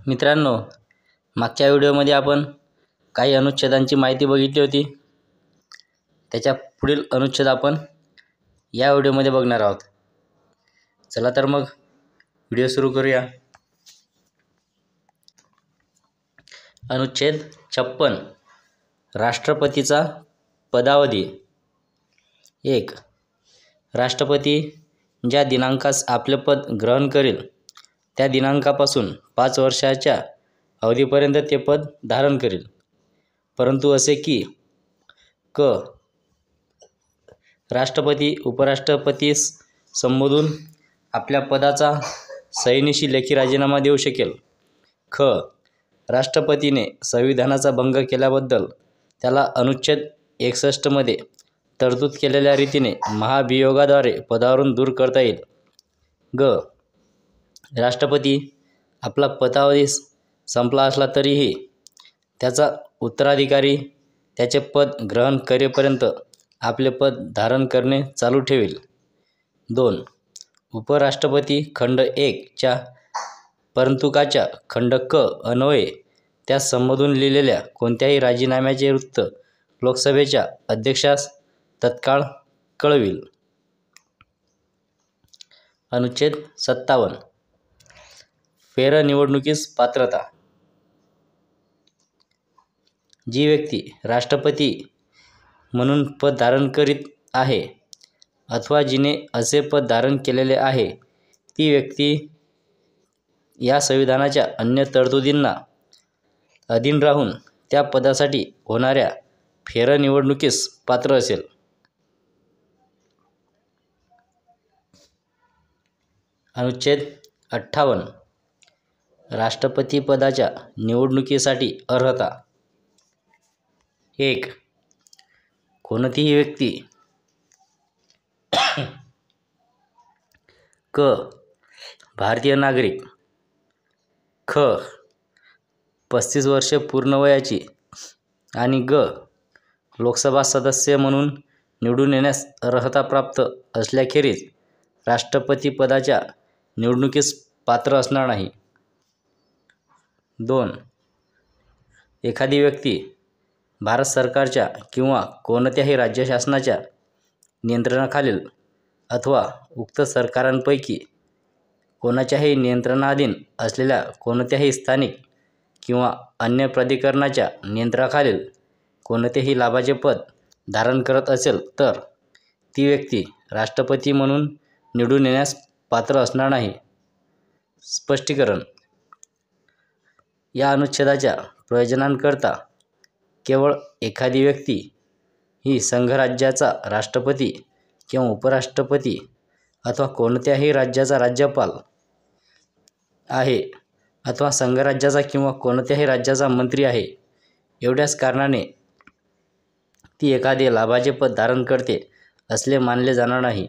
मित्रांनो, मागच्या व्हिडिओमध्ये आपण काही अनुच्छेदांची माहिती बघितली होती. त्याच्या पुढील अनुच्छेद आपण या व्हिडिओमध्ये बघणार आहोत. चला तर मग व्हिडिओ सुरू करूया. अनुच्छेद 56 राष्ट्रपतीचा पदावधी. 1. राष्ट्रपती ज्या दिनांकास आपले पद ग्रहण करेल त्या दिनांकापासून 5 वर्षाच्या अवधीपर्यंत ते पद धारण करेल, परंतु असे की क. राष्ट्रपती उपराष्ट्रपतीस संबोधून आपल्या पदाचा सहीनिशी लेखी राजीनामा देऊ शकेल. ख. राष्ट्रपतीने संविधानाचा भंग केल्याबद्दल त्याला अनुच्छेद 61 मध्ये तरतूद केलेल्या रीतीने महाभियोगाद्वारे पदावरून दूर करता येईल. ग. राष्ट्रपती आपला पदावधी संपला असला तरीही त्याचा उत्तराधिकारी त्याचे पद ग्रहण करेपर्यंत आपले पद धारण करणे चालू ठेवेल. 2. उपराष्ट्रपती खंड 1 च्या परंतुकाच्या खंड क अन्वये त्यास संबोधून लिहिलेल्या कोणत्याही राजीनाम्याचे वृत्त लोकसभेच्या अध्यक्षास तत्काळ कळविल. अनुच्छेद 57 फेरनिवडणुकीस पात्रता. जी व्यक्ती राष्ट्रपती म्हणून पद धारण करीत आहे अथवा जिने असे पद धारण केलेले आहे, ती व्यक्ती या संविधानाच्या अन्य तरतुदींना अधीन राहून त्या पदासाठी होणाऱ्या फेरनिवडणुकीस पात्र असेल. अनुच्छेद 58 राष्ट्रपतीपदाच्या निवडणुकीसाठी अर्हता. 1. कोणतीही व्यक्ती क. भारतीय नागरिक. ख. 35 वर्षे पूर्ण वयाची आणि ग. लोकसभा सदस्य म्हणून निवडून येण्यास अर्हता प्राप्त असल्याखेरीज राष्ट्रपतीपदाच्या निवडणुकीस पात्र असणार नाही. 2. एखादी व्यक्ती भारत सरकारच्या किंवा कोणत्याही राज्य शासनाच्या नियंत्रणाखालील अथवा उक्त सरकारांपैकी कोणाच्याही नियंत्रणाधीन असलेल्या कोणत्याही स्थानिक किंवा अन्य प्राधिकरणाच्या नियंत्रणाखालील कोणतेही लाभाचे पद धारण करत असेल तर ती व्यक्ती राष्ट्रपती म्हणून निवडून येण्यास पात्र असणार नाही. स्पष्टीकरण. या अनुच्छेदाच्या प्रयोजनांकरता केवळ एखादी व्यक्ती ही संघराज्याचा राष्ट्रपती किंवा उपराष्ट्रपती अथवा कोणत्याही राज्याचा राज्यपाल आहे अथवा संघराज्याचा किंवा कोणत्याही राज्याचा मंत्री आहे एवढ्याच कारणाने ती एखादे लाभाचे पद धारण करते असले मानले जाणार नाही.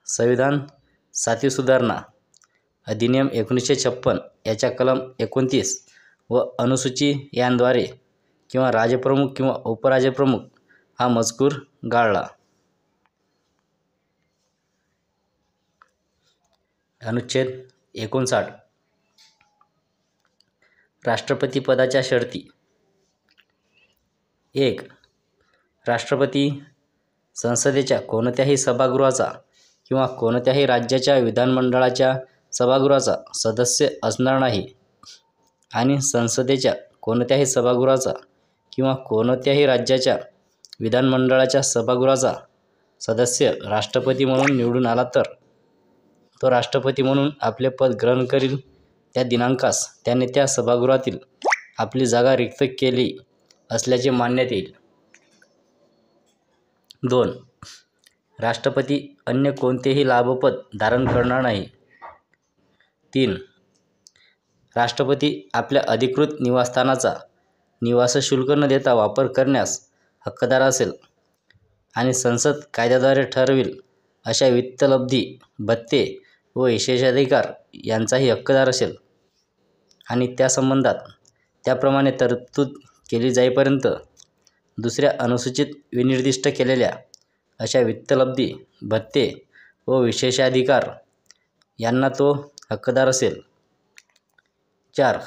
संविधान 7वी सुधारणा अधिनियम 1956 याच्या कलम 29 व अनुसूची यांद्वारे किंवा राजप्रमुख किंवा उपराजप्रमुख हा मजकूर गाळला. अनुच्छेद 59 राष्ट्रपती पदाच्या शर्ती. 1. राष्ट्रपती संसदेच्या कोणत्याही सभागृहाचा किंवा कोणत्याही राज्याच्या विधानमंडळाच्या सभागृहाचा सदस्य असणार नाही आणि संसदेच्या कोणत्याही सभागृहाचा किंवा कोणत्याही राज्याच्या विधानमंडळाच्या सभागृहाचा सदस्य राष्ट्रपती म्हणून निवडून आला तर तो राष्ट्रपती म्हणून आपले पद ग्रहण करील त्या दिनांकास त्याने त्या सभागृहातील आपली जागा रिक्त केली असल्याचे मानण्यात येईल. 2. राष्ट्रपती अन्य कोणतेही लाभपद धारण करणार नाही. 3. राष्ट्रपती आपल्या अधिकृत निवासस्थानाचा निवास शुल्क न देता वापर करण्यास हक्कदार असेल आणि संसद कायद्याद्वारे ठरविल अशा वित्तलब्धी, भत्ते व विशेषाधिकार यांचाही हक्कदार असेल आणि त्या संबंधात त्याप्रमाणे तरतूद केली जाईपर्यंत दुसऱ्या अनुसूचीत विनिर्दिष्ट केलेल्या अशा वित्तलब्धी, भत्ते व विशेषाधिकार यांना तो हक्कदार असेल. 4.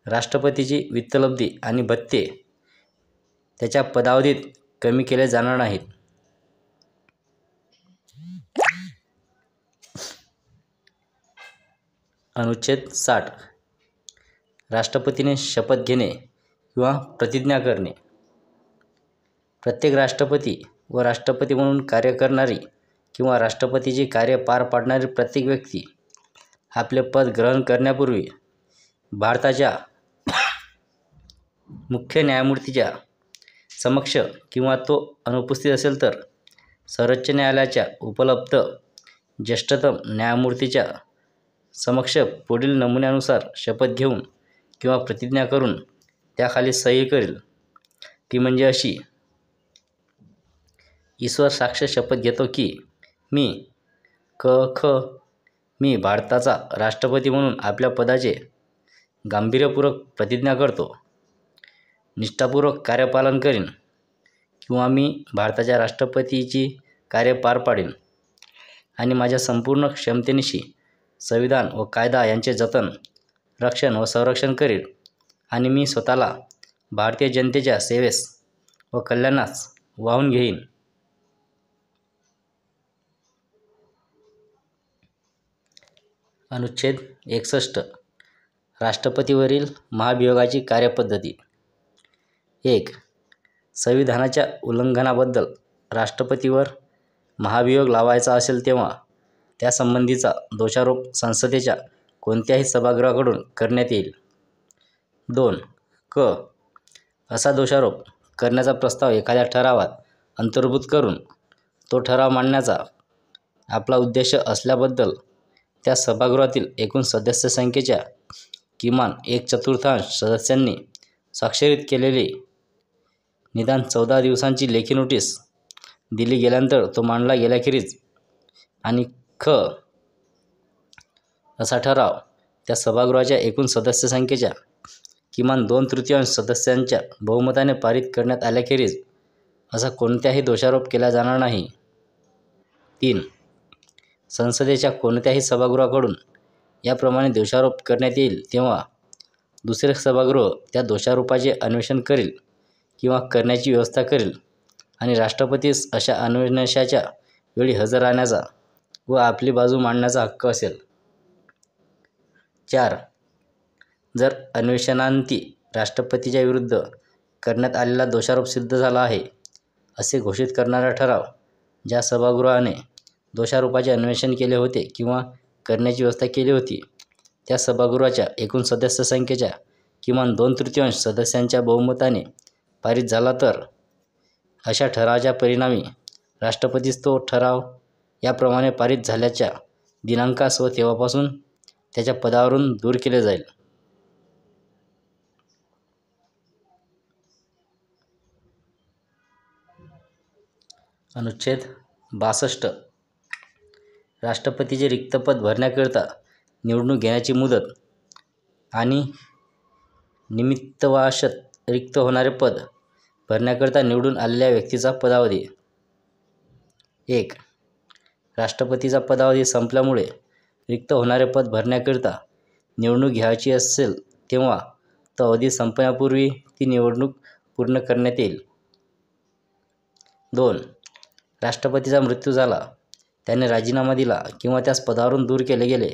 राष्ट्रपतीची वित्तलब्धी आणि भत्ते त्याच्या पदावधीत कमी केले जाणार नाहीत. अनुच्छेद 60. राष्ट्रपतीने शपथ घेणे किंवा प्रतिज्ञा करणे. प्रत्येक राष्ट्रपती व राष्ट्रपती म्हणून कार्य करणारी किंवा राष्ट्रपतीची कार्य पार पाडणारी प्रत्येक व्यक्ती आपले पद ग्रहण करण्यापूर्वी भारताच्या मुख्य न्यायमूर्तीच्या समक्ष किंवा तो अनुपस्थित असेल तर सर्वोच्च न्यायालयाच्या उपलब्ध ज्येष्ठतम न्यायमूर्तीच्या समक्ष पुढील नमुन्यानुसार शपथ घेऊन किंवा प्रतिज्ञा करून त्याखाली सही करेल. ती म्हणजे अशी: ईश्वर साक्ष शपथ घेतो की मी मी भारताचा राष्ट्रपती म्हणून आपल्या पदाचे गांभीर्यपूर्वक प्रतिज्ञा करतो, निष्ठापूर्वक कार्यपालन करीन किंवा मी भारताच्या राष्ट्रपतीची कार्य पार पाडेन आणि माझ्या संपूर्ण क्षमतेनिशी संविधान व कायदा यांचे जतन, रक्षण व संरक्षण करीन आणि मी स्वतःला भारतीय जनतेच्या सेवेस व कल्याणास वाहून घेईन. अनुच्छेद 61. राष्ट्रपतीवरील महाभियोगाची कार्यपद्धती. 1. संविधानाच्या उल्लंघनाबद्दल राष्ट्रपतीवर महाभियोग लावायचा असेल तेव्हा त्यासंबंधीचा दोषारोप संसदेच्या कोणत्याही सभागृहाकडून करण्यात येईल. 2. असा दोषारोप करण्याचा प्रस्ताव एखाद्या ठरावात अंतर्भूत करून तो ठराव मांडण्याचा आपला उद्देश असल्याबद्दल त्या सभागृहातील एकूण सदस्य संख्येच्या किमान 1/4 सदस्यांनी स्वाक्षरित केलेली निदान 14 दिवसांची लेखी नोटीस दिली गेल्यानंतर तो मांडला गेल्याखेरीज. आणि असा ठराव त्या सभागृहाच्या एकूण सदस्य संख्येच्या किमान 2/3 सदस्यांच्या बहुमताने पारित करण्यात आल्याखेरीज असा कोणत्याही दोषारोप केला जाणार नाही. 3. संसदेच्या कोणत्याही सभागृहाकडून याप्रमाणे दोषारोप करण्यात येईल तेव्हा दुसरे सभागृह त्या दोषारोपाचे अन्वेषण करेल किंवा करण्याची व्यवस्था करेल आणि राष्ट्रपतीस अशा अन्वेषणाच्या वेळी हजर राहण्याचा व आपली बाजू मांडण्याचा हक्क असेल. 4. जर अन्वेषणांती राष्ट्रपतीच्या विरुद्ध करण्यात आलेला दोषारोप सिद्ध झाला आहे असे घोषित करणारा ठराव ज्या सभागृहाने दोषारोपाचे अन्वेषण केले होते किंवा करण्याची व्यवस्था केली होती त्या सभागृहाच्या एकूण सदस्य संख्येच्या किमान 2/3 सदस्यांच्या बहुमताने पारित झाला तर अशा ठरावाच्या परिणामी राष्ट्रपतीस तो ठराव याप्रमाणे पारित झाल्याच्या दिनांकास व तेव्हापासून त्याच्या पदावरून दूर केले जाईल. अनुच्छेद 62. राष्ट्रपतीचे रिक्त पद भरण्याकरिता निवडणूक घेण्याची मुदत आणि निमित्तवशात रिक्त होणारे पद भरण्याकरिता निवडून आलेल्या व्यक्तीचा पदावधी. 1. राष्ट्रपतीचा पदावधी संपल्यामुळे रिक्त होणारे पद भरण्याकरिता निवडणूक घ्यायची असेल तेव्हा तो अवधी संपण्यापूर्वी ती निवडणूक पूर्ण करण्यात येईल. 2. राष्ट्रपतीचा मृत्यू झाला, त्याने राजीनामा दिला किंवा त्यास पदावरून दूर केले गेले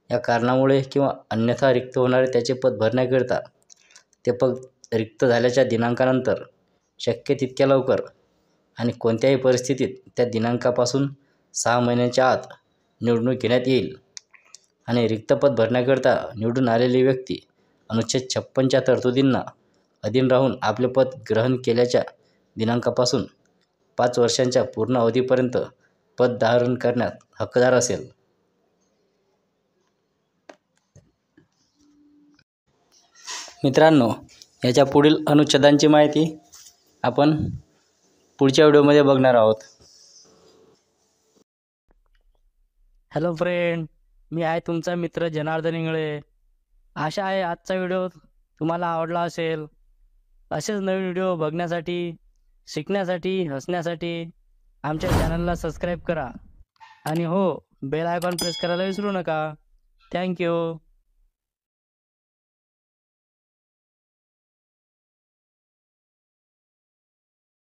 या कारणामुळे किंवा अन्यथा रिक्त होणारे त्याचे पद भरण्याकरिता ते पद रिक्त झाल्याच्या दिनांकानंतर शक्य तितक्या लवकर आणि कोणत्याही परिस्थितीत त्या दिनांकापासून 6 महिन्यांच्या आत निवडणूक घेण्यात येईल आणि रिक्त पद भरण्याकरिता निवडून आलेली व्यक्ती अनुच्छेद 56च्या तरतुदींना अधीन राहून आपले पद ग्रहण केल्याच्या दिनांकापासून 5 वर्षांच्या पूर्ण अवधीपर्यंत पद धारण करण्यात हक्कदार असेल. मित्रांनो, याच्या पुढील अनुच्छेदांची माहिती आपण पुढच्या व्हिडिओमध्ये बघणार आहोत. हॅलो फ्रेंड, मी आहे तुमचा मित्र जनार्दन इंगळे. आशा आहे आजचा व्हिडिओ तुम्हाला आवडला असेल. असेच नवीन व्हिडिओ बघण्यासाठी, शिकण्यासाठी, हसण्यासाठी आमच्या चॅनलला सबस्क्राईब करा आणि हो, बेल आयकॉन प्रेस करायला विसरू नका. थँक्यू.